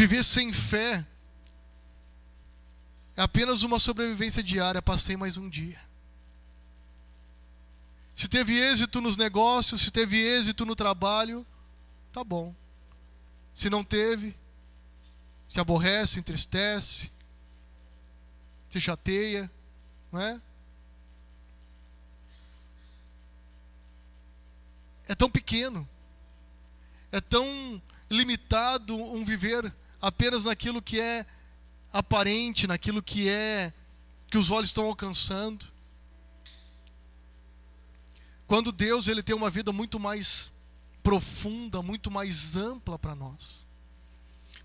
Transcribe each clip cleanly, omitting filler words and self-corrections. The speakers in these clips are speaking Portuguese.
Viver sem fé é apenas uma sobrevivência diária. Passei mais um dia. Se teve êxito nos negócios, se teve êxito no trabalho, tá bom. Se não teve, se aborrece, entristece, se chateia, não é? É tão pequeno, é tão limitado um viver apenas naquilo que é aparente, naquilo que os olhos estão alcançando. Quando Deus ele tem uma vida muito mais profunda, muito mais ampla para nós.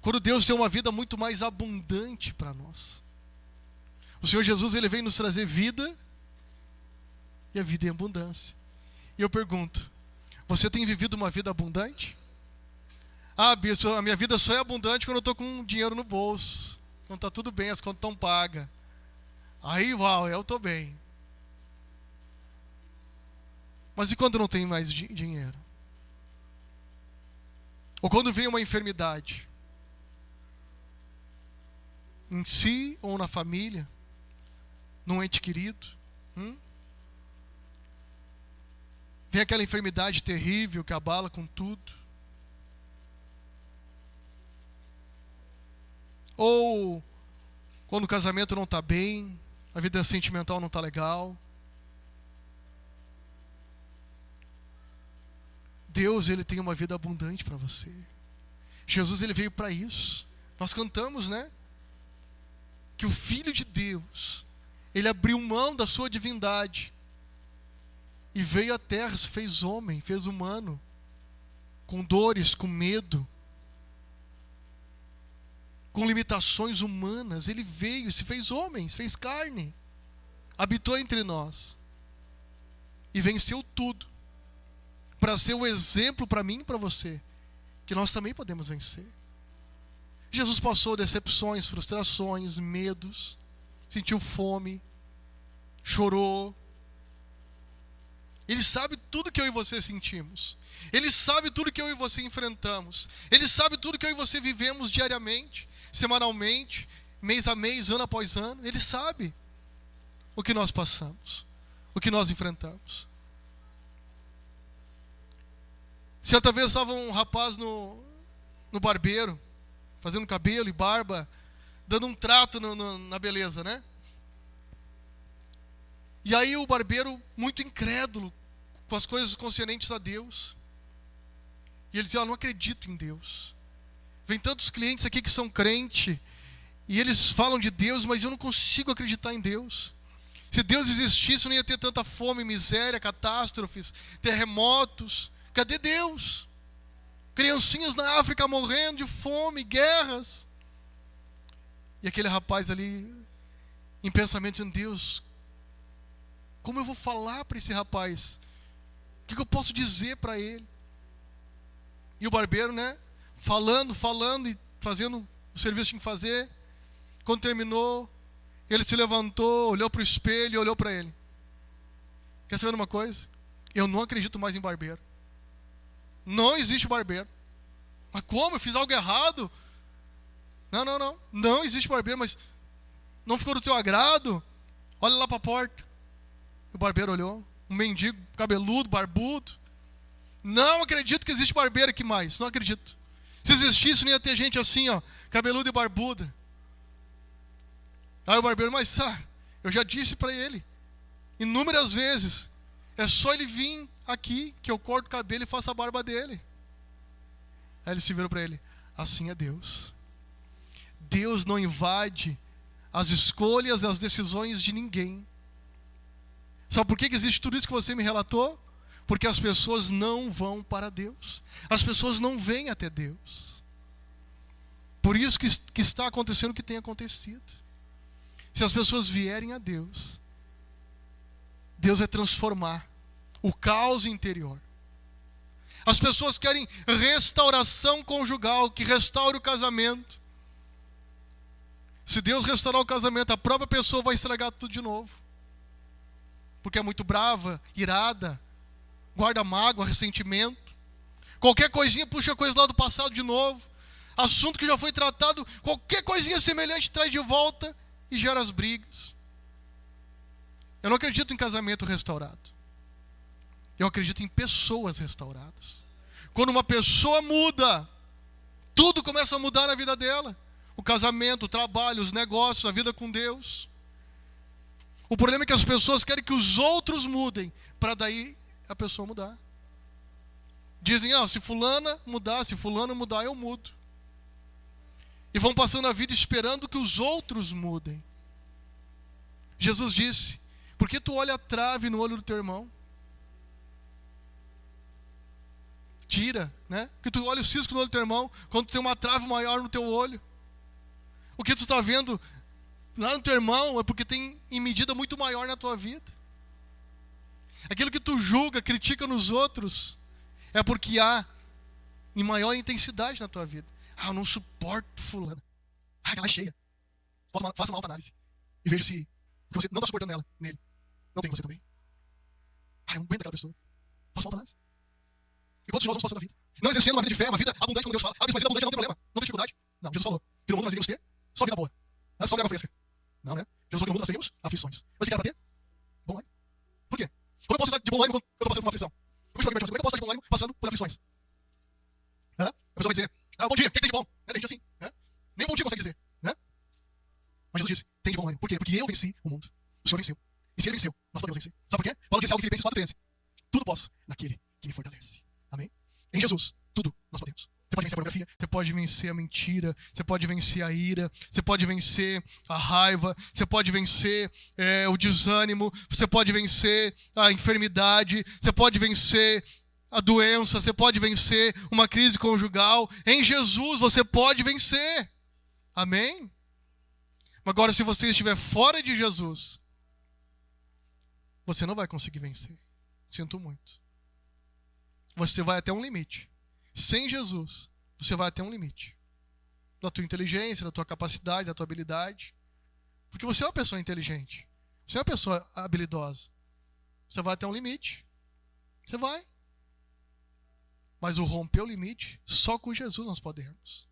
Quando Deus tem uma vida muito mais abundante para nós. O Senhor Jesus ele vem nos trazer vida e a vida em abundância. E eu pergunto, você tem vivido uma vida abundante? Ah, bispo, a minha vida só é abundante quando eu estou com dinheiro no bolso. Quando está tudo bem, as contas estão pagas. Aí, uau, eu estou bem. Mas e quando não tem mais dinheiro? Ou quando vem uma enfermidade? Em si ou na família? Num ente querido? Vem aquela enfermidade terrível que abala com tudo? Ou quando o casamento não está bem, a vida sentimental não está legal? Deus ele tem uma vida abundante para você. Jesus ele veio para isso. Nós cantamos, né? Que o Filho de Deus, ele abriu mão da sua divindade e veio à terra, se fez homem, fez humano, com dores, com medo, com limitações humanas. Ele veio, se fez homem, se fez carne, habitou entre nós e venceu tudo, para ser o exemplo para mim e para você, que nós também podemos vencer. Jesus passou decepções, frustrações, medos, sentiu fome, chorou. Ele sabe tudo que eu e você sentimos. Ele sabe tudo que eu e você enfrentamos. Ele sabe tudo que eu e você vivemos diariamente, semanalmente, mês a mês, ano após ano. Ele sabe o que nós passamos, o que nós enfrentamos. Certa vez estava um rapaz no barbeiro, fazendo cabelo e barba, dando um trato na beleza, né? E aí o barbeiro, muito incrédulo com as coisas concernentes a Deus, e ele dizia, eu não acredito em Deus. Vem tantos clientes aqui que são crentes, e eles falam de Deus, mas eu não consigo acreditar em Deus. Se Deus existisse, não ia ter tanta fome, miséria, catástrofes, terremotos. Cadê Deus? Criancinhas na África morrendo de fome, guerras. E aquele rapaz ali, em pensamento, dizendo, Deus, como eu vou falar para esse rapaz? O que eu posso dizer para ele? E o barbeiro, né? Falando e fazendo o serviço que tinha que fazer. Quando terminou, ele se levantou, olhou para o espelho e olhou para ele. Quer saber uma coisa? Eu não acredito mais em barbeiro. Não existe barbeiro. Mas como? Eu fiz algo errado? Não. Não existe barbeiro, mas não ficou do teu agrado? Olha lá para a porta. O barbeiro olhou. Um mendigo, cabeludo, barbudo. Não acredito que existe barbeiro aqui mais. Não acredito. Se existisse, não ia ter gente assim, ó, cabeluda e barbuda. Aí o barbeiro, mas eu já disse para ele inúmeras vezes, é só ele vir aqui que eu corto o cabelo e faço a barba dele. Aí ele se virou para ele, assim é Deus. Deus não invade as escolhas e as decisões de ninguém. Sabe por que existe tudo isso que você me relatou? Porque as pessoas não vão para Deus. As pessoas não vêm até Deus. Por isso que está acontecendo o que tem acontecido. Se as pessoas vierem a Deus, Deus vai transformar o caos interior. As pessoas querem restauração conjugal, que restaure o casamento. Se Deus restaurar o casamento, a própria pessoa vai estragar tudo de novo. Porque é muito brava, irada, guarda mágoa, ressentimento. Qualquer coisinha puxa coisa lá do passado de novo. Assunto que já foi tratado, qualquer coisinha semelhante traz de volta e gera as brigas. Eu não acredito em casamento restaurado. Eu acredito em pessoas restauradas. Quando uma pessoa muda, tudo começa a mudar na vida dela. O casamento, o trabalho, os negócios, a vida com Deus. O problema é que as pessoas querem que os outros mudem, para daí a pessoa mudar. Dizem, se fulana mudar, se fulano mudar, eu mudo. E vão passando a vida esperando que os outros mudem. Jesus disse, por que tu olha a trave no olho do teu irmão? Tira, né? Porque tu olha o cisco no olho do teu irmão, quando tu tem uma trave maior no teu olho. O que tu está vendo lá no teu irmão é porque tem em medida muito maior na tua vida. Aquilo que tu julga, critica nos outros, é porque há em maior intensidade na tua vida. Eu não suporto fulana. Ela é cheia. Faça uma autoanálise. E veja se você não está suportando ela, nele. Não tem você também. Eu não aguento aquela pessoa. Faça uma autoanálise. E quantos de nós vamos passando a vida? Não exercendo uma vida de fé, uma vida abundante, como Deus fala. Mas vida abundante não tem problema. Não tem dificuldade. Não, Jesus falou que no mundo nós iríamos ter só vida boa. Não é só água fresca. Não, né? Jesus falou que no mundo nós teríamos aflições. Mas o que era para ter? Bom ânimo. Por quê? Como eu posso estar de bom ânimo quando eu estou passando por uma aflição? Como é que eu posso estar de bom ânimo passando por aflições? A pessoa vai dizer, bom dia, o que tem de bom? Tem gente assim, né? Nem bom dia consegue dizer, né? Mas Jesus disse, tem de bom ânimo. Por quê? Porque eu venci o mundo. O Senhor venceu. E se Ele venceu, nós podemos vencer. Sabe por quê? Paulo disse algo em Filipenses 4:13. Tudo posso naquele que me fortalece. Amém? Em Jesus, tudo nós podemos. Você pode vencer a pornografia, você pode vencer a mentira, você pode vencer a ira, você pode vencer a raiva, você pode vencer o desânimo, você pode vencer a enfermidade, você pode vencer a doença, você pode vencer uma crise conjugal. Em Jesus você pode vencer. Amém? Agora, se você estiver fora de Jesus, você não vai conseguir vencer. Sinto muito. Você vai até um limite. Sem Jesus, você vai até um limite. Da tua inteligência, da tua capacidade, da tua habilidade. Porque você é uma pessoa inteligente. Você é uma pessoa habilidosa. Você vai até um limite. Você vai. Mas o romper o limite, só com Jesus nós podemos.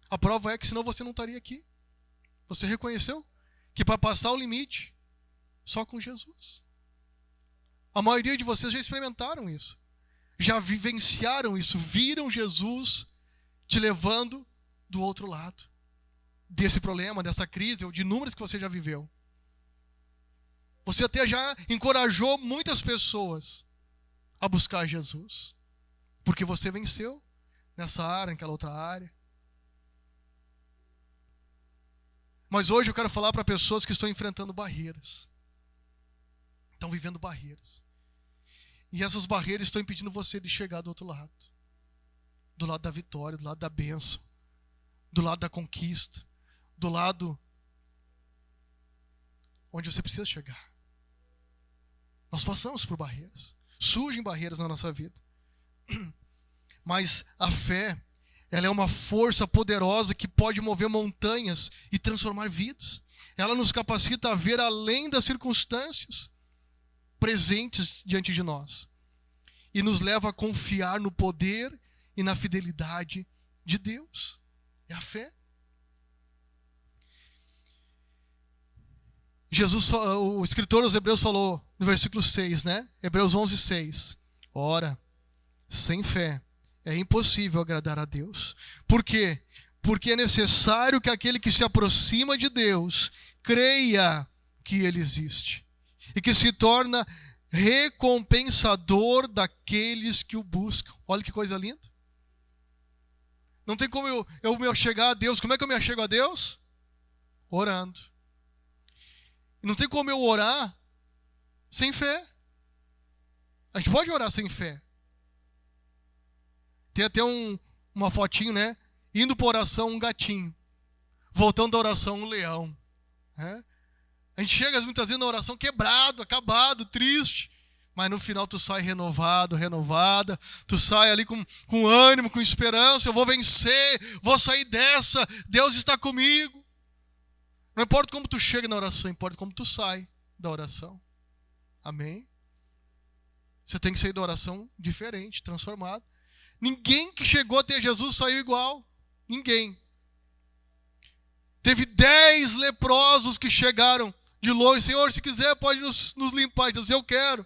A prova é que senão você não estaria aqui. Você reconheceu que para passar o limite, só com Jesus. A maioria de vocês já experimentaram isso. Já vivenciaram isso. Viram Jesus te levando do outro lado. Desse problema, dessa crise, ou de inúmeras que você já viveu. Você até já encorajou muitas pessoas a buscar Jesus. Porque você venceu nessa área, naquela outra área. Mas hoje eu quero falar para pessoas que estão enfrentando barreiras. Estão vivendo barreiras. E essas barreiras estão impedindo você de chegar do outro lado. Do lado da vitória, do lado da bênção. Do lado da conquista. Do lado onde você precisa chegar. Nós passamos por barreiras. Surgem barreiras na nossa vida. Mas a fé, ela é uma força poderosa que pode mover montanhas e transformar vidas. Ela nos capacita a ver além das circunstâncias presentes diante de nós. E nos leva a confiar no poder e na fidelidade de Deus. É a fé. O escritor dos Hebreus falou no versículo 6, né? Hebreus 11:6. Ora, sem fé é impossível agradar a Deus. Por quê? Porque é necessário que aquele que se aproxima de Deus creia que Ele existe e que se torna recompensador daqueles que o buscam. Olha que coisa linda. Não tem como eu me achegar a Deus. Como é que eu me achego a Deus? Orando. E não tem como eu orar sem fé. A gente pode orar sem fé. Tem até uma fotinho, né? Indo para oração um gatinho. Voltando da oração um leão. Né? A gente chega muitas vezes na oração quebrado, acabado, triste. Mas no final tu sai renovado, renovada. Tu sai ali com ânimo, com esperança. Eu vou vencer, vou sair dessa. Deus está comigo. Não importa como tu chega na oração, importa como tu sai da oração. Amém? Você tem que sair da oração diferente, transformado. Ninguém que chegou até Jesus saiu igual. Ninguém. Teve 10 leprosos que chegaram de longe. Senhor, se quiser pode nos limpar. Jesus, eu quero.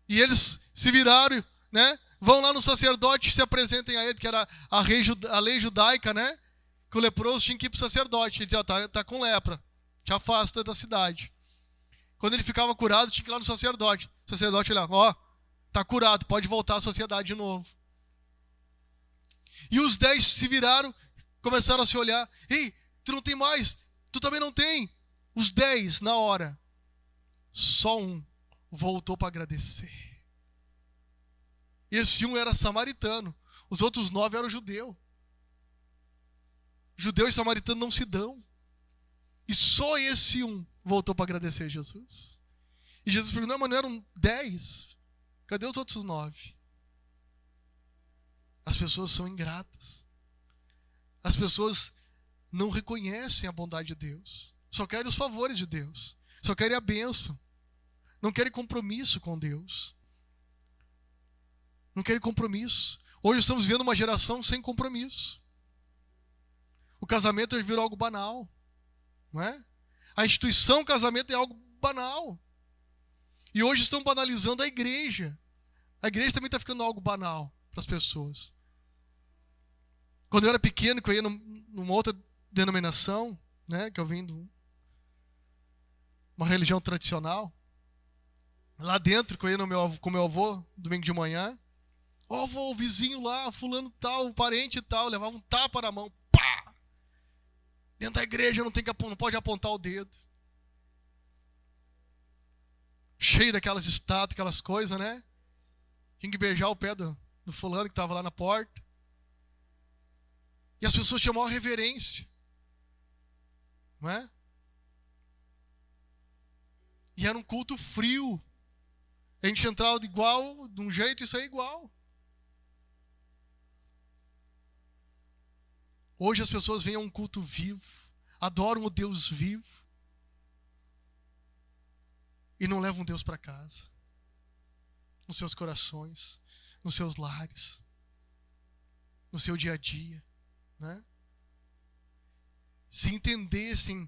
E eles se viraram, né? Vão lá no sacerdote e se apresentem a ele, que era a lei judaica, né? Que o leproso tinha que ir para o sacerdote. Ele dizia, tá com lepra, te afasta da cidade. Quando ele ficava curado, tinha que ir lá no sacerdote. O sacerdote olhava, tá curado, pode voltar à sociedade de novo. E os 10 se viraram, começaram a se olhar. Ei, tu não tem mais, tu também não tem. Os 10, na hora, só um voltou para agradecer. Esse um era samaritano, os outros 9 eram judeu. Judeu e samaritano não se dão. E só esse um voltou para agradecer a Jesus. E Jesus perguntou, mas não eram 10? Cadê os outros 9? As pessoas são ingratas. As pessoas não reconhecem a bondade de Deus. Só querem os favores de Deus. Só querem a bênção. Não querem compromisso com Deus. Não querem compromisso. Hoje estamos vivendo uma geração sem compromisso. O casamento virou algo banal. Não é? A instituição casamento é algo banal. E hoje estão banalizando a igreja. A igreja também está ficando algo banal para as pessoas. Quando eu era pequeno, que eu ia numa outra denominação, né, que eu vim de uma religião tradicional, lá dentro, que eu ia com meu avô, domingo de manhã, avô, o vizinho lá, fulano tal, o parente tal, levava um tapa na mão, pá! Dentro da igreja não pode apontar o dedo. Cheio daquelas estátuas, aquelas coisas, né? Tinha que beijar o pé do fulano que estava lá na porta. E as pessoas tinham maior reverência. Não é? E era um culto frio. A gente entrava igual, de um jeito e saía igual. Hoje as pessoas vêm a um culto vivo, adoram o Deus vivo e não levam Deus para casa, nos seus corações, nos seus lares, no seu dia a dia, né? Se entendessem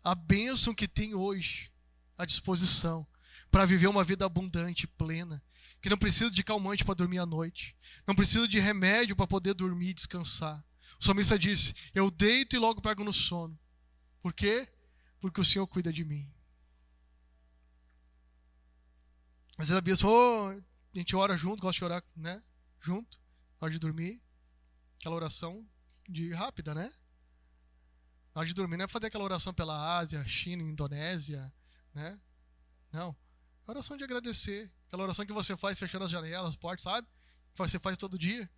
a bênção que tem hoje à disposição para viver uma vida abundante, plena, que não precisa de calmante para dormir à noite, não precisa de remédio para poder dormir e descansar. O salmista disse, eu deito e logo pego no sono. Por quê? Porque o Senhor cuida de mim. Às vezes a Bíblia fala, a gente ora junto, gosta de orar, né? Junto, na hora de dormir. Aquela oração rápida, né? Na hora de dormir não é fazer aquela oração pela Ásia, China, Indonésia, né? Não. É oração de agradecer. Aquela oração que você faz fechando as janelas, as portas, sabe? Que você faz todo dia,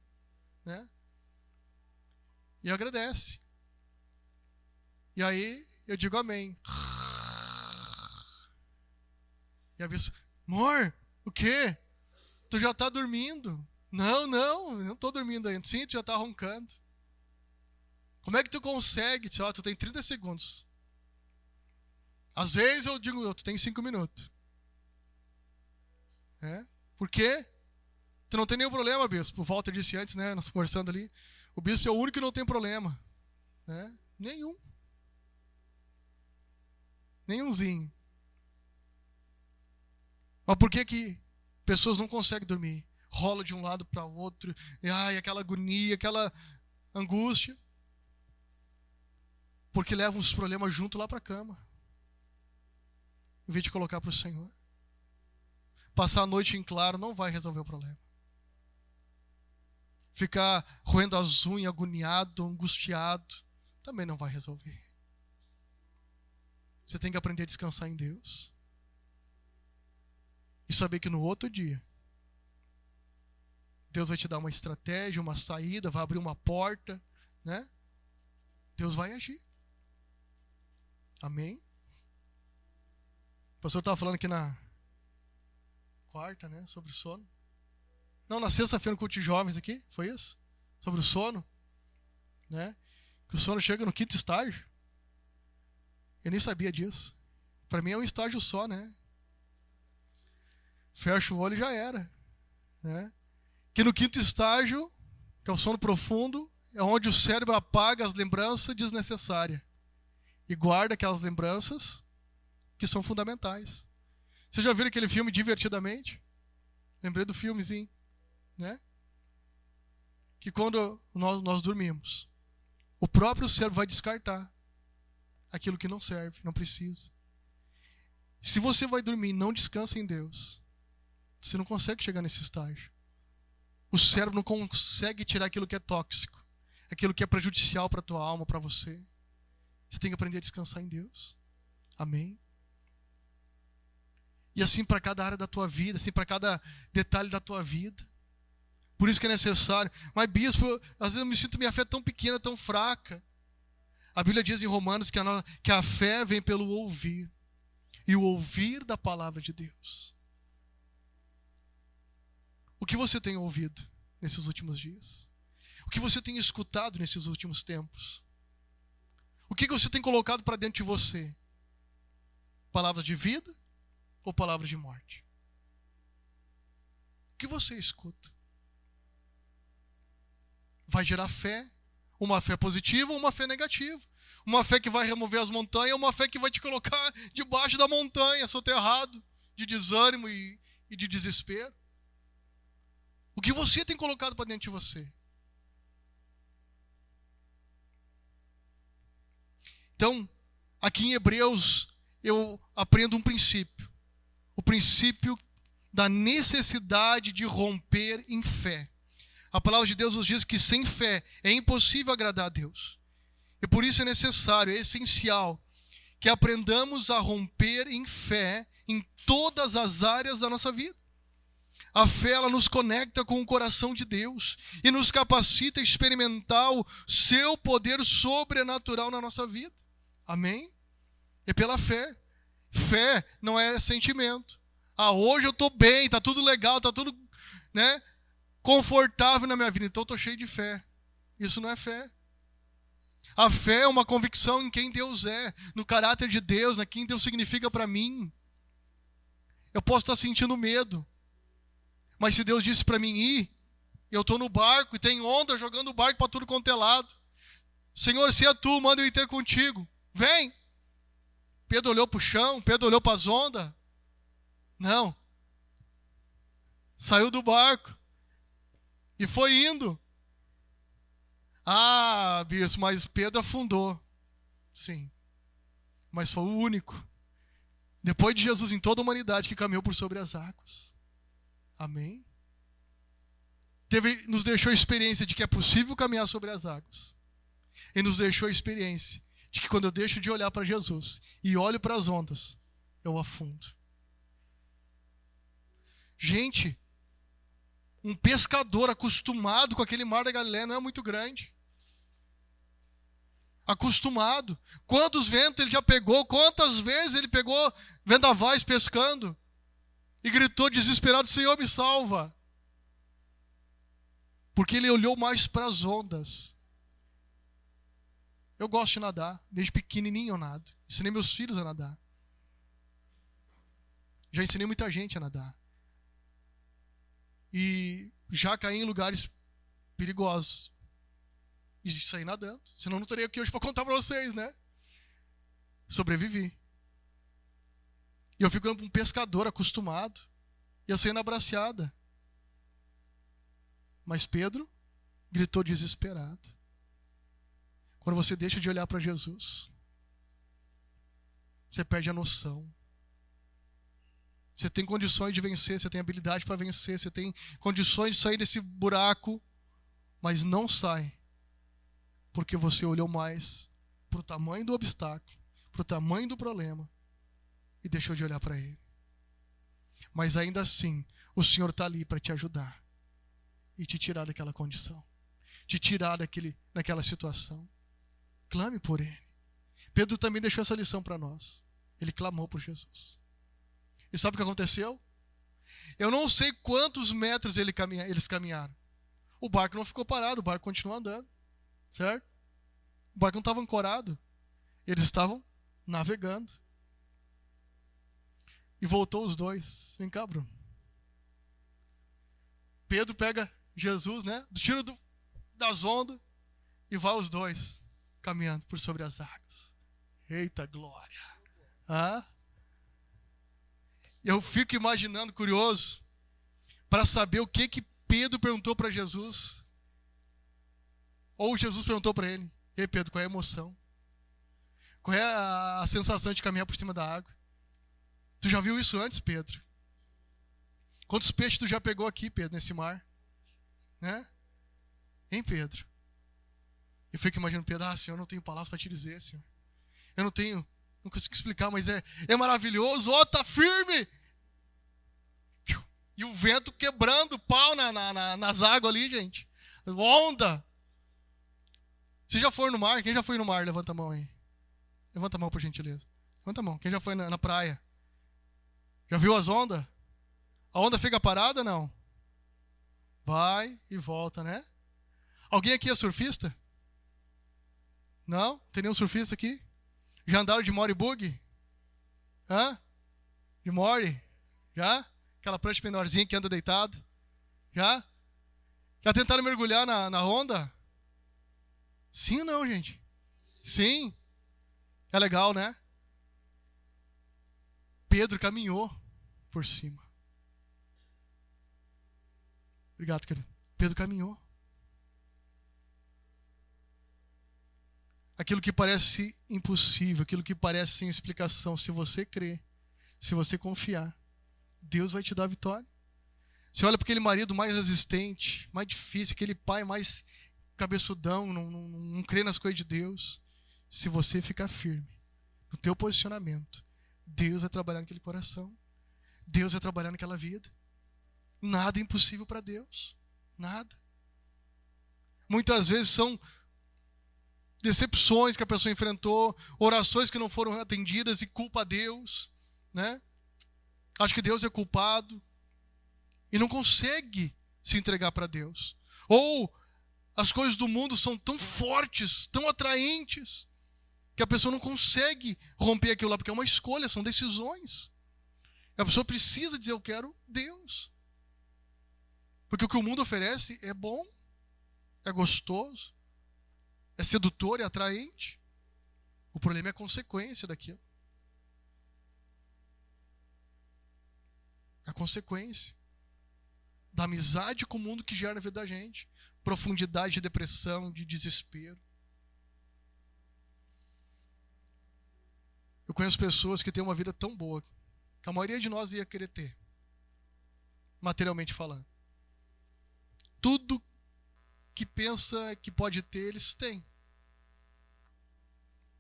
né? E agradece. E aí eu digo amém. E a pessoa, amor, o quê? Tu já tá dormindo? Não tô dormindo ainda. Sim, tu já tá roncando. Como é que tu consegue? Tu tem 30 segundos. Às vezes eu digo, tu tem 5 minutos. Por quê? Tu não tem nenhum problema, bispo. O Walter disse antes, né? Nós conversando ali. O bispo é o único que não tem problema. Né? Nenhumzinho. Mas por que pessoas não conseguem dormir? Rola de um lado para o outro. E, aquela agonia, aquela angústia. Porque levam os problemas junto lá para a cama. Em vez de colocar para o Senhor. Passar a noite em claro não vai resolver o problema. Ficar roendo as unhas, agoniado, angustiado, também não vai resolver. Você tem que aprender a descansar em Deus. E saber que no outro dia, Deus vai te dar uma estratégia, uma saída, vai abrir uma porta, né? Deus vai agir. Amém? O pastor estava falando aqui na quarta, né? Sobre o sono. Não, na sexta-feira no culto de jovens aqui, foi isso? Sobre o sono, né? Que o sono chega no 5º estágio. Eu nem sabia disso. Para mim é um estágio só, né? Fecha o olho e já era, né? Que no quinto estágio, que é o sono profundo, é onde o cérebro apaga as lembranças desnecessárias e guarda aquelas lembranças que são fundamentais. Você já viu aquele filme Divertidamente? Lembrei do filmezinho, né? Que quando nós dormimos, o próprio cérebro vai descartar aquilo que não serve, não precisa. Se você vai dormir e não descansa em Deus, você não consegue chegar nesse estágio. O cérebro não consegue tirar aquilo que é tóxico, aquilo que é prejudicial para a tua alma, para você. Você tem que aprender a descansar em Deus. Amém? E assim para cada área da tua vida, assim para cada detalhe da tua vida. Por isso que é necessário. Mas, bispo, às vezes eu me sinto minha fé tão pequena, tão fraca. A Bíblia diz em Romanos que a fé vem pelo ouvir. E o ouvir da palavra de Deus. O que você tem ouvido nesses últimos dias? O que você tem escutado nesses últimos tempos? O que você tem colocado para dentro de você? Palavras de vida ou palavras de morte? O que você escuta? Vai gerar fé, uma fé positiva ou uma fé negativa. Uma fé que vai remover as montanhas ou uma fé que vai te colocar debaixo da montanha, soterrado, de desânimo e de desespero. O que você tem colocado para dentro de você? Então, aqui em Hebreus, eu aprendo um princípio. O princípio da necessidade de romper em fé. A palavra de Deus nos diz que sem fé é impossível agradar a Deus. E por isso é necessário, é essencial, que aprendamos a romper em fé em todas as áreas da nossa vida. A fé, ela nos conecta com o coração de Deus e nos capacita a experimentar o seu poder sobrenatural na nossa vida. Amém? É pela fé. Fé não é sentimento. Hoje eu estou bem, está tudo legal, está tudo, né, confortável na minha vida, então eu estou cheio de fé. Isso não é fé. A fé é uma convicção em quem Deus é, no caráter de Deus, quem Deus significa para mim. Eu posso estar sentindo medo, mas se Deus disse para mim ir, eu estou no barco e tem onda jogando o barco para tudo quanto é lado. Senhor, se é tu, manda eu ir ter contigo. Vem! Pedro olhou para o chão, Pedro olhou para as ondas. Não. Saiu do barco e foi indo. Bispo, mas Pedro afundou. Sim. Mas foi o único, depois de Jesus, em toda a humanidade, que caminhou por sobre as águas. Amém? Nos deixou a experiência de que é possível caminhar sobre as águas. E nos deixou a experiência de que quando eu deixo de olhar para Jesus e olho para as ondas, eu afundo. Gente, um pescador acostumado com aquele mar da Galileia não é muito grande. Acostumado. Quantos ventos ele já pegou? Quantas vezes ele pegou vendavais pescando? E gritou desesperado, Senhor, me salva. Porque ele olhou mais para as ondas. Eu gosto de nadar. Desde pequenininho eu nado. Ensinei meus filhos a nadar. Já ensinei muita gente a nadar. E já caí em lugares perigosos. E saí nadando. Senão não estaria aqui hoje para contar para vocês, né? Sobrevivi. E eu fico um pescador acostumado. E eu saí na braceada. Mas Pedro gritou desesperado. Quando você deixa de olhar para Jesus, você perde a noção. Você tem condições de vencer, você tem habilidade para vencer, você tem condições de sair desse buraco, mas não sai, porque você olhou mais para o tamanho do obstáculo, para o tamanho do problema, e deixou de olhar para ele. Mas ainda assim, o Senhor está ali para te ajudar e te tirar daquela condição, te tirar daquela situação. Clame por ele. Pedro também deixou essa lição para nós. Ele clamou por Jesus. E sabe o que aconteceu? Eu não sei quantos metros eles caminharam. O barco não ficou parado, o barco continuou andando. Certo? O barco não estava ancorado. Eles estavam navegando. E voltou os dois. Vem cá, Bruno. Pedro pega Jesus, né? Tira das ondas e vai os dois caminhando por sobre as águas. Eita glória! Ah? Eu fico imaginando, curioso, para saber o que Pedro perguntou para Jesus. Ou Jesus perguntou para ele: ei Pedro, qual é a emoção? Qual é a sensação de caminhar por cima da água? Tu já viu isso antes, Pedro? Quantos peixes tu já pegou aqui, Pedro, nesse mar? Né? Hein, Pedro? Eu fico imaginando, Pedro, Senhor, eu não tenho palavras para te dizer, Senhor. Eu não consigo explicar, mas é maravilhoso. Tá firme! E o vento quebrando pau nas águas ali, gente. Onda! Você já foi no mar? Quem já foi no mar? Levanta a mão aí. Levanta a mão, por gentileza. Levanta a mão. Quem já foi na praia? Já viu as ondas? A onda fica parada, não? Vai e volta, né? Alguém aqui é surfista? Não? Tem nenhum surfista aqui? Já andaram de Mori Bug? Hã? De Mori? Já? Aquela prancha menorzinha que anda deitado? Já? Já tentaram mergulhar na onda? Sim ou não, gente? Sim. É legal, né? Pedro caminhou por cima. Obrigado, querido. Pedro caminhou. Aquilo que parece impossível, aquilo que parece sem explicação, se você crer, se você confiar, Deus vai te dar a vitória. Você olha para aquele marido mais resistente, mais difícil, aquele pai mais cabeçudão, não crê nas coisas de Deus. Se você ficar firme no teu posicionamento, Deus vai trabalhar naquele coração. Deus vai trabalhar naquela vida. Nada é impossível para Deus. Nada. Muitas vezes são decepções que a pessoa enfrentou, orações que não foram atendidas e culpa a Deus, né? Acho que Deus é culpado e não consegue se entregar para Deus. Ou as coisas do mundo são tão fortes, tão atraentes, que a pessoa não consegue romper aquilo lá, porque é uma escolha, são decisões. A pessoa precisa dizer: eu quero Deus. Porque o que o mundo oferece é bom, é gostoso, é sedutor, é atraente. O problema é a consequência daquilo. A consequência da amizade com o mundo que gera na vida da gente. Profundidade de depressão, de desespero. Eu conheço pessoas que têm uma vida tão boa que a maioria de nós ia querer ter, materialmente falando. Tudo que pensa que pode ter, eles têm.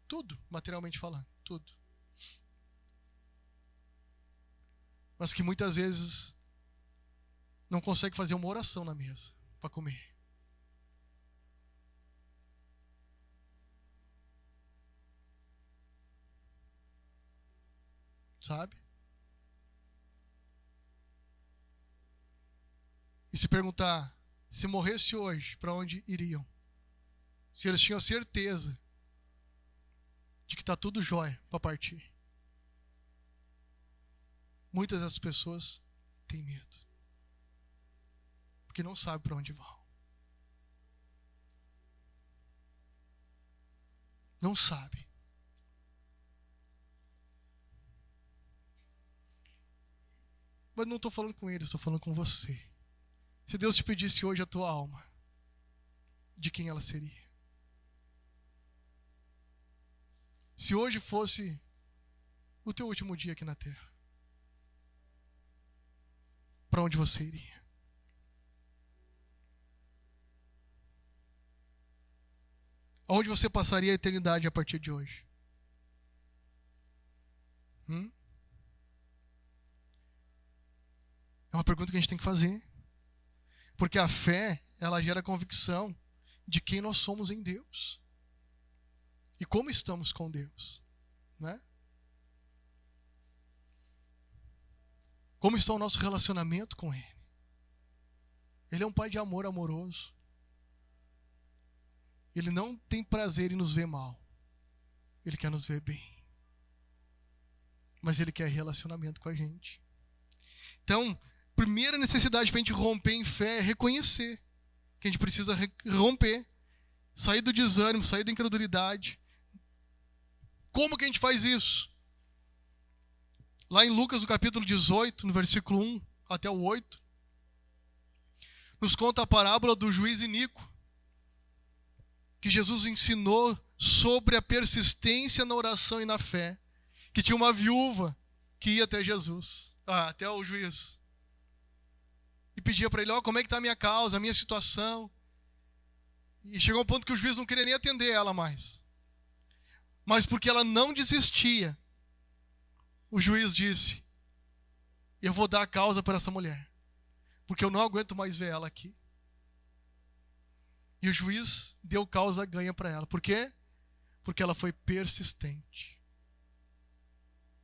Tudo, materialmente falando, tudo. Mas que muitas vezes não consegue fazer uma oração na mesa para comer. Sabe? E se perguntar, se morresse hoje, para onde iriam? Se eles tinham certeza de que está tudo jóia para partir. Muitas dessas pessoas têm medo. Porque não sabem para onde vão. Não sabem. Mas não estou falando com eles, estou falando com você. Se Deus te pedisse hoje a tua alma, de quem ela seria? Se hoje fosse o teu último dia aqui na terra, para onde você iria? Aonde você passaria a eternidade a partir de hoje? É uma pergunta que a gente tem que fazer. Porque a fé, ela gera convicção de quem nós somos em Deus. E como estamos com Deus, né? Como está o nosso relacionamento com Ele? Ele é um Pai de amor amoroso. Ele não tem prazer em nos ver mal. Ele quer nos ver bem. Mas Ele quer relacionamento com a gente. Então, primeira necessidade para a gente romper em fé é reconhecer que a gente precisa romper, sair do desânimo, sair da incredulidade. Como que a gente faz isso? Lá em Lucas, no capítulo 18, no versículo 1 até o 8, nos conta a parábola do juiz iníquo, que Jesus ensinou sobre a persistência na oração e na fé, que tinha uma viúva que ia até Jesus, até o juiz, e pedia para ele, como é que está a minha causa, a minha situação, e chegou ao ponto que o juiz não queria nem atender ela mais, mas porque ela não desistia, o juiz disse, eu vou dar a causa para essa mulher, porque eu não aguento mais ver ela aqui. E o juiz deu causa ganha para ela. Por quê? Porque ela foi persistente.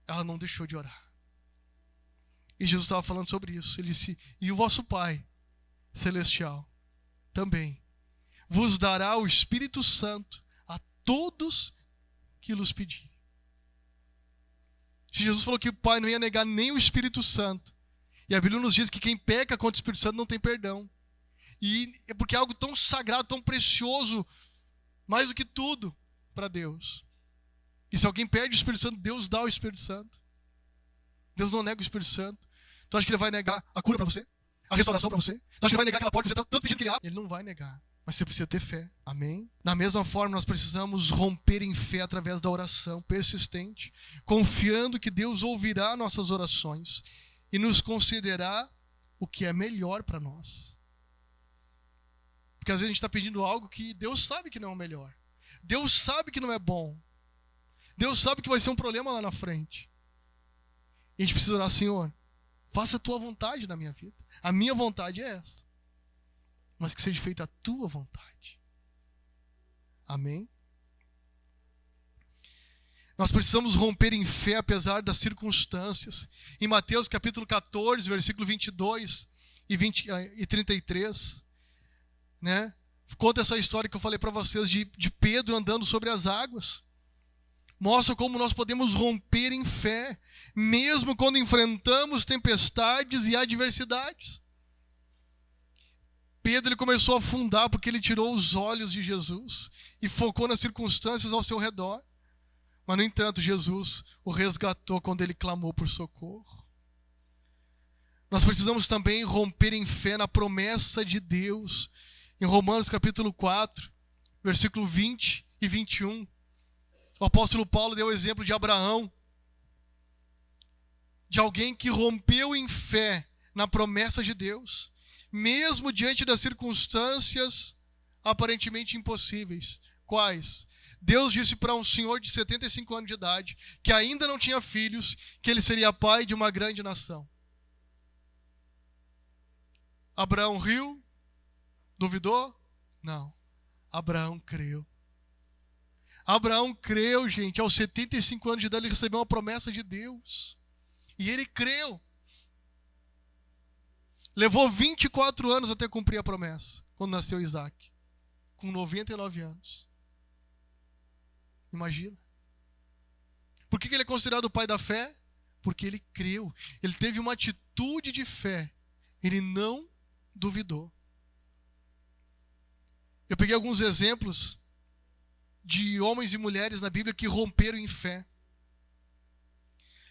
Ela não deixou de orar. E Jesus estava falando sobre isso. Ele disse, e o vosso Pai Celestial também vos dará o Espírito Santo a todos que los pedirem. Se Jesus falou que o Pai não ia negar nem o Espírito Santo, e a Bíblia nos diz que quem peca contra o Espírito Santo não tem perdão. E é porque é algo tão sagrado, tão precioso, mais do que tudo para Deus. E se alguém pede o Espírito Santo, Deus dá o Espírito Santo. Deus não nega o Espírito Santo. Tu acha que ele vai negar a cura para você? A restauração para você? Tu acha que ele vai negar aquela porta que você está tanto pedindo que ele abra? Ele não vai negar. Mas você precisa ter fé. Amém? Da mesma forma, nós precisamos romper em fé através da oração persistente, confiando que Deus ouvirá nossas orações e nos concederá o que é melhor para nós. Porque às vezes a gente está pedindo algo que Deus sabe que não é o melhor. Deus sabe que não é bom. Deus sabe que vai ser um problema lá na frente. E a gente precisa orar, Senhor, faça a tua vontade na minha vida. A minha vontade é essa. Mas que seja feita a tua vontade. Amém? Nós precisamos romper em fé apesar das circunstâncias. Em Mateus capítulo 14, versículo 22 e 33, né? Conta essa história que eu falei para vocês de Pedro andando sobre as águas. Mostra como nós podemos romper em fé, mesmo quando enfrentamos tempestades e adversidades. Pedro ele começou a afundar porque ele tirou os olhos de Jesus e focou nas circunstâncias ao seu redor. Mas, no entanto, Jesus o resgatou quando ele clamou por socorro. Nós precisamos também romper em fé na promessa de Deus. Em Romanos capítulo 4, versículo 20 e 21, o apóstolo Paulo deu o exemplo de Abraão, de alguém que rompeu em fé na promessa de Deus, mesmo diante das circunstâncias aparentemente impossíveis. Quais? Deus disse para um senhor de 75 anos de idade, que ainda não tinha filhos, que ele seria pai de uma grande nação. Abraão riu? Duvidou? Não. Abraão creu. Abraão creu, gente. Aos 75 anos de idade, ele recebeu uma promessa de Deus. E ele creu. Levou 24 anos até cumprir a promessa, quando nasceu Isaac. Com 99 anos. Imagina. Por que ele é considerado o pai da fé? Porque ele creu. Ele teve uma atitude de fé. Ele não duvidou. Eu peguei alguns exemplos de homens e mulheres na Bíblia que romperam em fé.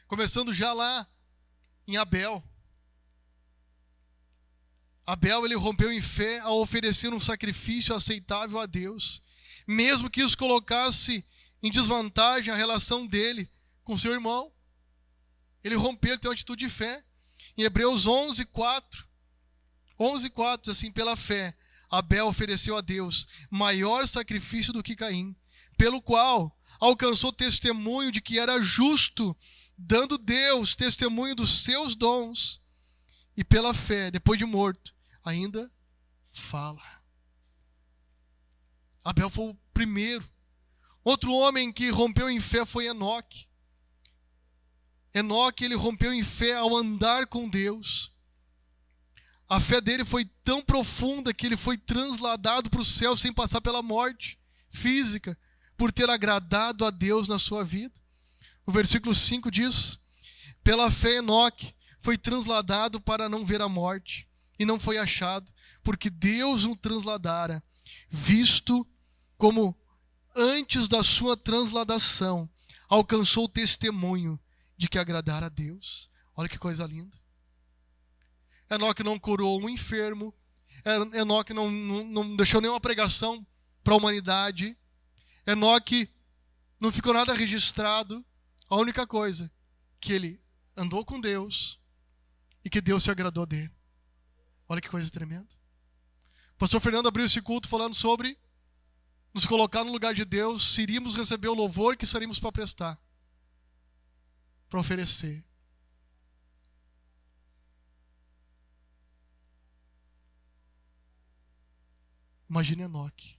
Começando já lá em Abel. Abel ele rompeu em fé ao oferecer um sacrifício aceitável a Deus, mesmo que os colocasse em desvantagem a relação dele com seu irmão. Ele rompeu, ele tem uma atitude de fé. Em Hebreus 11:4, diz assim, pela fé, Abel ofereceu a Deus maior sacrifício do que Caim, pelo qual alcançou testemunho de que era justo, dando Deus testemunho dos seus dons, e pela fé, depois de morto, ainda fala. Abel foi o primeiro. Outro homem que rompeu em fé foi Enoque. Enoque, ele rompeu em fé ao andar com Deus. A fé dele foi tão profunda que ele foi transladado para o céu sem passar pela morte física, por ter agradado a Deus na sua vida. O versículo 5 diz, pela fé Enoque foi transladado para não ver a morte, e não foi achado, porque Deus o transladara, visto como antes da sua transladação alcançou o testemunho de que agradara a Deus. Olha que coisa linda. Enoque não curou um enfermo, Enoque não deixou nenhuma pregação para a humanidade, Enoque não ficou nada registrado. A única coisa, que ele andou com Deus e que Deus se agradou dele. Olha que coisa tremenda. O pastor Fernando abriu esse culto falando sobre nos colocar no lugar de Deus, se iríamos receber o louvor que estaríamos para prestar, para oferecer. Imagine Enoque,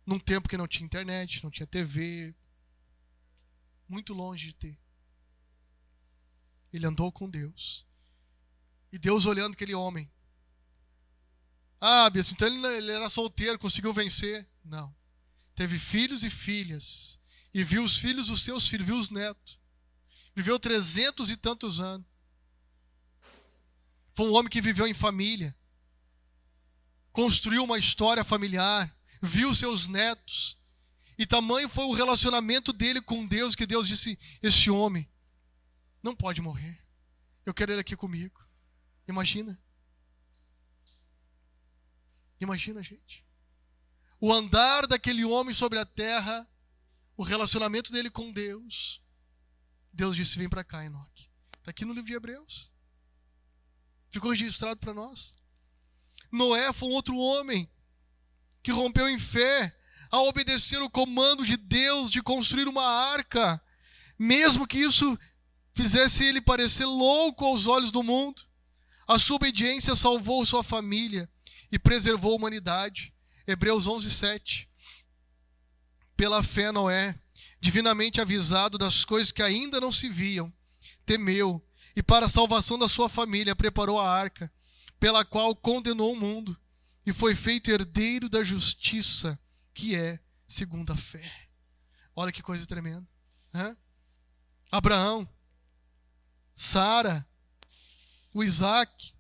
num tempo que não tinha internet, não tinha TV, muito longe de ter. Ele andou com Deus. E Deus olhando aquele homem. Ah, Bia, então ele era solteiro, conseguiu vencer. Não. Teve filhos e filhas. E viu os filhos dos seus filhos, viu os netos. Viveu 300 e tantos anos. Foi um homem que viveu em família. Construiu uma história familiar. Viu seus netos. E tamanho foi o relacionamento dele com Deus, que Deus disse, esse homem não pode morrer. Eu quero ele aqui comigo. Imagina. Imagina, gente. O andar daquele homem sobre a terra, o relacionamento dele com Deus. Deus disse, vem para cá, Enoque. Está aqui no livro de Hebreus. Ficou registrado para nós. Noé foi um outro homem que rompeu em fé ao obedecer o comando de Deus de construir uma arca, mesmo que isso fizesse ele parecer louco aos olhos do mundo. A sua obediência salvou sua família e preservou a humanidade. Hebreus 11:7. Pela fé, Noé, divinamente avisado das coisas que ainda não se viam, temeu e para a salvação da sua família preparou a arca, pela qual condenou o mundo e foi feito herdeiro da justiça, que é segundo a fé. Olha que coisa tremenda. Abraão, Sara, o Isaac,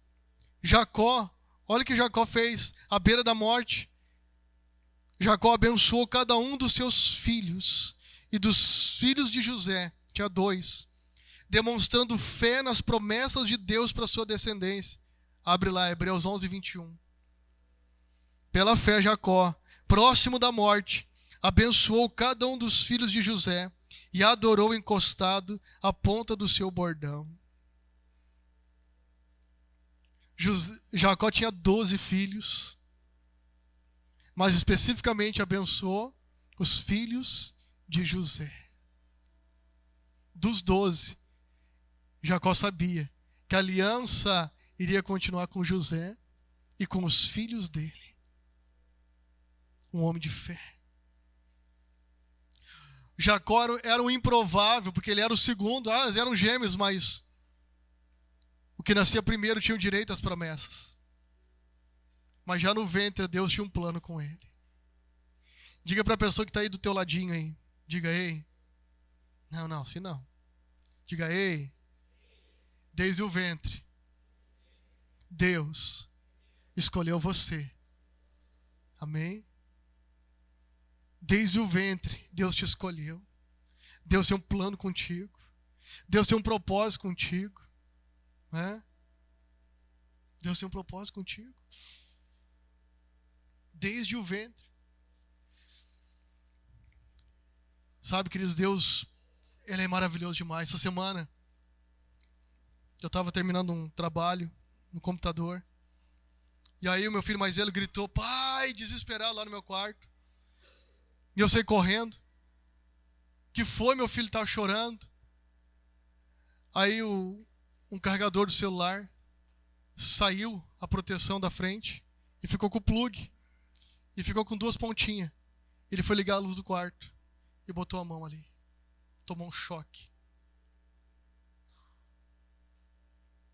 Jacó. Olha o que Jacó fez à beira da morte. Jacó abençoou cada um dos seus filhos e dos filhos de José, tinha 2, demonstrando fé nas promessas de Deus para sua descendência. Abre lá, Hebreus 11:21. Pela fé, Jacó, próximo da morte, abençoou cada um dos filhos de José e adorou encostado à ponta do seu bordão. Jacó tinha 12 filhos, mas especificamente abençoou os filhos de José. Dos 12, Jacó sabia que a aliança iria continuar com José e com os filhos dele. Um homem de fé. Jacó era um improvável, porque ele era o segundo. Eles eram gêmeos, mas o que nascia primeiro tinha o direito às promessas. Mas já no ventre, Deus tinha um plano com ele. Diga para a pessoa que está aí do teu ladinho aí. Diga, ei. Não, assim não. Diga, ei. Desde o ventre, Deus escolheu você. Amém? Desde o ventre, Deus te escolheu. Deus tem um plano contigo. Deus tem um propósito contigo. Deus tem um propósito contigo. Desde o ventre. Sabe, queridos, Deus, Ele é maravilhoso demais. Essa semana, eu estava terminando um trabalho no computador. E aí o meu filho mais velho gritou, pai, desesperado lá no meu quarto. E eu saí correndo. Que foi, meu filho estava chorando. Aí um carregador do celular saiu a proteção da frente e ficou com o plug. E ficou com 2 pontinhas. Ele foi ligar a luz do quarto e botou a mão ali. Tomou um choque.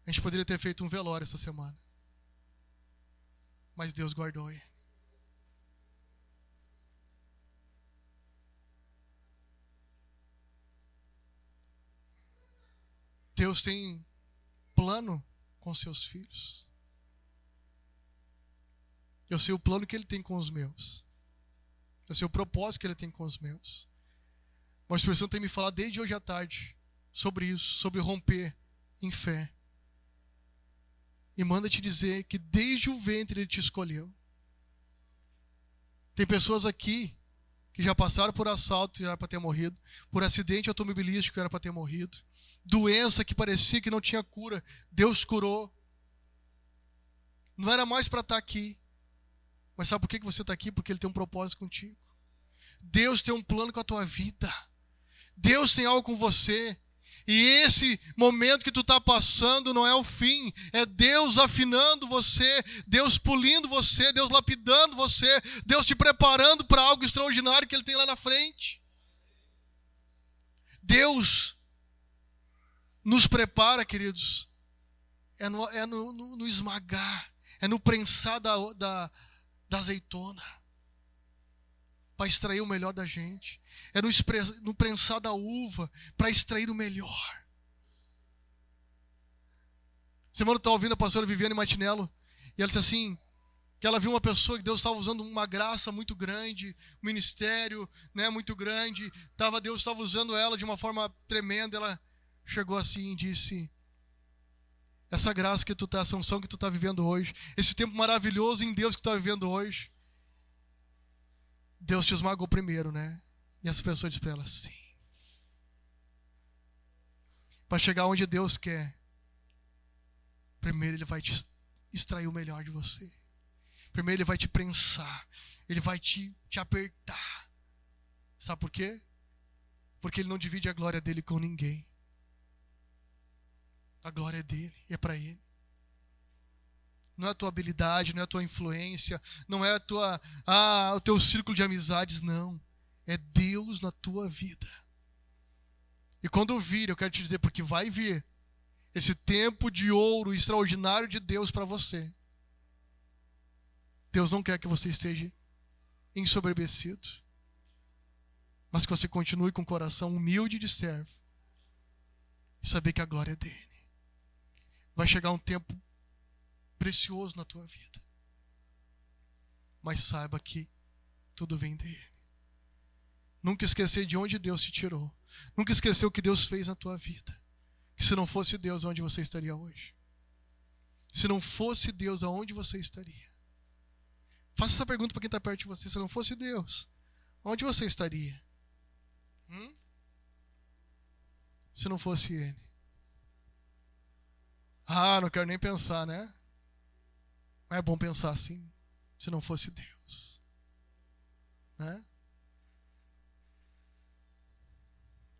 A gente poderia ter feito um velório essa semana. Mas Deus guardou ele. Deus tem plano com seus filhos. Eu sei o plano que Ele tem com os meus. Eu sei o propósito que Ele tem com os meus. O Espírito Santo tem me falado desde hoje à tarde sobre isso, sobre romper em fé. E manda te dizer que desde o ventre Ele te escolheu. Tem pessoas aqui que já passaram por assalto e era para ter morrido, por acidente automobilístico era para ter morrido, doença que parecia que não tinha cura, Deus curou. Não era mais para estar aqui. Mas sabe por que você está aqui? Porque Ele tem um propósito contigo. Deus tem um plano com a tua vida. Deus tem algo com você. E esse momento que tu está passando não é o fim. É Deus afinando você, Deus polindo você, Deus lapidando você, Deus te preparando para algo extraordinário que Ele tem lá na frente. Deus nos prepara, queridos, no esmagar, é no prensar da azeitona, para extrair o melhor da gente. É no prensar da uva, para extrair o melhor. Semana eu estava ouvindo a pastora Viviane Martinello, e ela disse assim, que ela viu uma pessoa que Deus estava usando uma graça muito grande, um ministério, né, muito grande, Deus estava usando ela de uma forma tremenda. Ela chegou assim e disse: essa graça que tu está, essa unção que tu está vivendo hoje, esse tempo maravilhoso em Deus que tu está vivendo hoje, Deus te esmagou primeiro, né? E essa pessoa disse para ela: sim. Para chegar onde Deus quer, primeiro Ele vai te extrair o melhor de você. Primeiro Ele vai te prensar. Ele vai te apertar. Sabe por quê? Porque Ele não divide a glória dEle com ninguém. A glória é dEle e é para Ele. Não é a tua habilidade, não é a tua influência, não é o teu círculo de amizades, não. É Deus na tua vida. E quando vir, eu quero te dizer, porque vai vir esse tempo de ouro extraordinário de Deus para você. Deus não quer que você esteja ensoberbecido, mas que você continue com o coração humilde de servo e saber que a glória é dele. Vai chegar um tempo precioso na tua vida, mas saiba que tudo vem dele. Nunca esquecer de onde Deus te tirou. Nunca esquecer o que Deus fez na tua vida. Que se não fosse Deus, onde você estaria hoje? Se não fosse Deus, aonde você estaria? Faça essa pergunta para quem está perto de você. Se não fosse Deus, onde você estaria? Se não fosse Ele. Não quero nem pensar, né? Mas é bom pensar assim. Se não fosse Deus, né?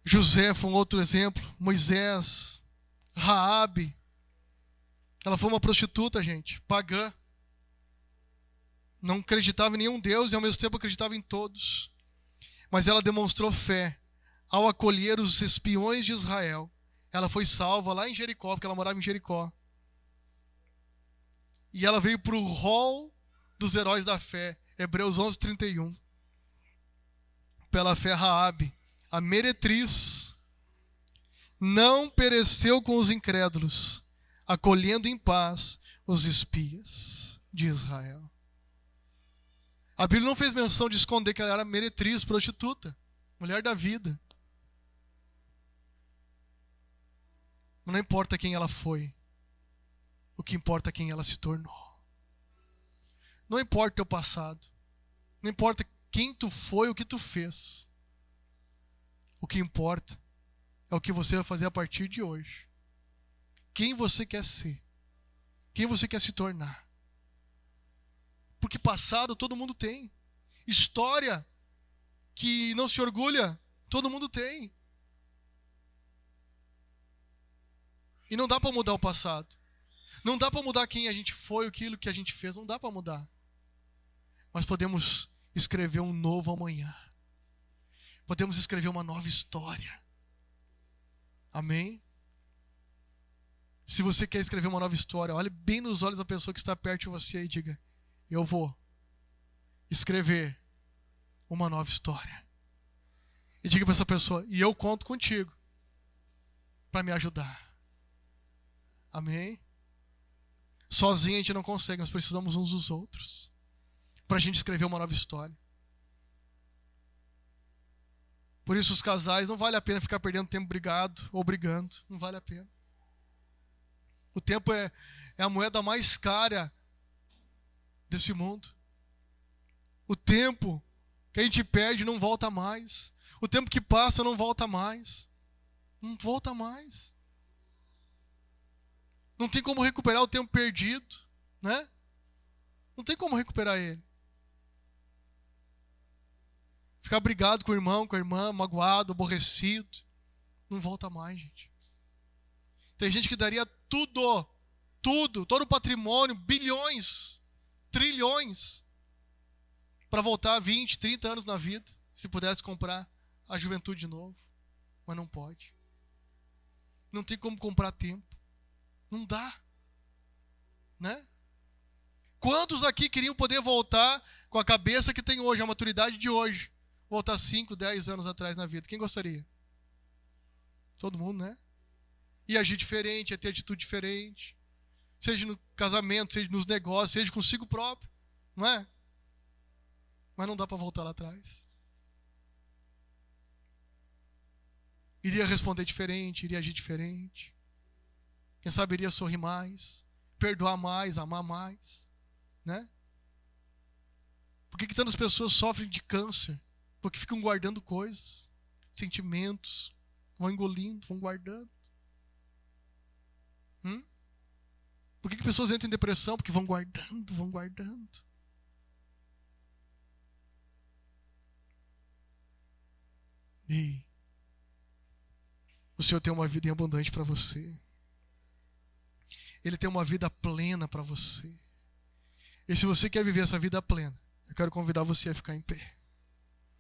José foi um outro exemplo. Moisés, Raabe. Ela foi uma prostituta, gente, pagã. Não acreditava em nenhum Deus e ao mesmo tempo acreditava em todos. Mas ela demonstrou fé ao acolher os espiões de Israel. Ela foi salva lá em Jericó, porque ela morava em Jericó. E ela veio para o rol dos heróis da fé. Hebreus 11:31. Pela fé, Raabe, a meretriz, não pereceu com os incrédulos, acolhendo em paz os espias de Israel. A Bíblia não fez menção de esconder que ela era meretriz, prostituta, mulher da vida. Mas não importa quem ela foi, o que importa é quem ela se tornou. Não importa o teu passado, não importa quem tu foi, o que tu fez. O que importa é o que você vai fazer a partir de hoje. Quem você quer ser, quem você quer se tornar. Porque passado todo mundo tem. História que não se orgulha, todo mundo tem. E não dá para mudar o passado. Não dá para mudar quem a gente foi, aquilo que a gente fez. Não dá para mudar. Mas podemos escrever um novo amanhã. Podemos escrever uma nova história. Amém? Se você quer escrever uma nova história, olhe bem nos olhos da pessoa que está perto de você e diga: eu vou escrever uma nova história. E diga para essa pessoa: e eu conto contigo para me ajudar. Amém? Sozinho a gente não consegue, nós precisamos uns dos outros para a gente escrever uma nova história. Por isso os casais, não vale a pena ficar perdendo tempo brigado ou brigando. Não vale a pena. O tempo é a moeda mais cara desse mundo. O tempo que a gente perde não volta mais. O tempo que passa não volta mais. Não volta mais. Não tem como recuperar o tempo perdido, né? Não tem como recuperar ele. Ficar brigado com o irmão, com a irmã, magoado, aborrecido, não volta mais, gente. Tem gente que daria tudo, todo o patrimônio, bilhões, trilhões, para voltar 20, 30 anos na vida, se pudesse comprar a juventude de novo. Mas não pode. Não tem como comprar tempo. Não dá. Né? Quantos aqui queriam poder voltar com a cabeça que tem hoje, a maturidade de hoje? Voltar 5, 10 anos atrás na vida. Quem gostaria? Todo mundo, né? E agir diferente, ter atitude diferente. Seja no casamento, seja nos negócios, seja consigo próprio. Não é? Mas não dá para voltar lá atrás. Iria responder diferente, iria agir diferente. Quem sabe iria sorrir mais, perdoar mais, amar mais. Né? Por que tantas pessoas sofrem de câncer? Porque ficam guardando coisas, sentimentos, vão engolindo, vão guardando. Por que pessoas entram em depressão? Porque vão guardando, vão guardando. E o Senhor tem uma vida em abundante para você. Ele tem uma vida plena para você. E se você quer viver essa vida plena, eu quero convidar você a ficar em pé.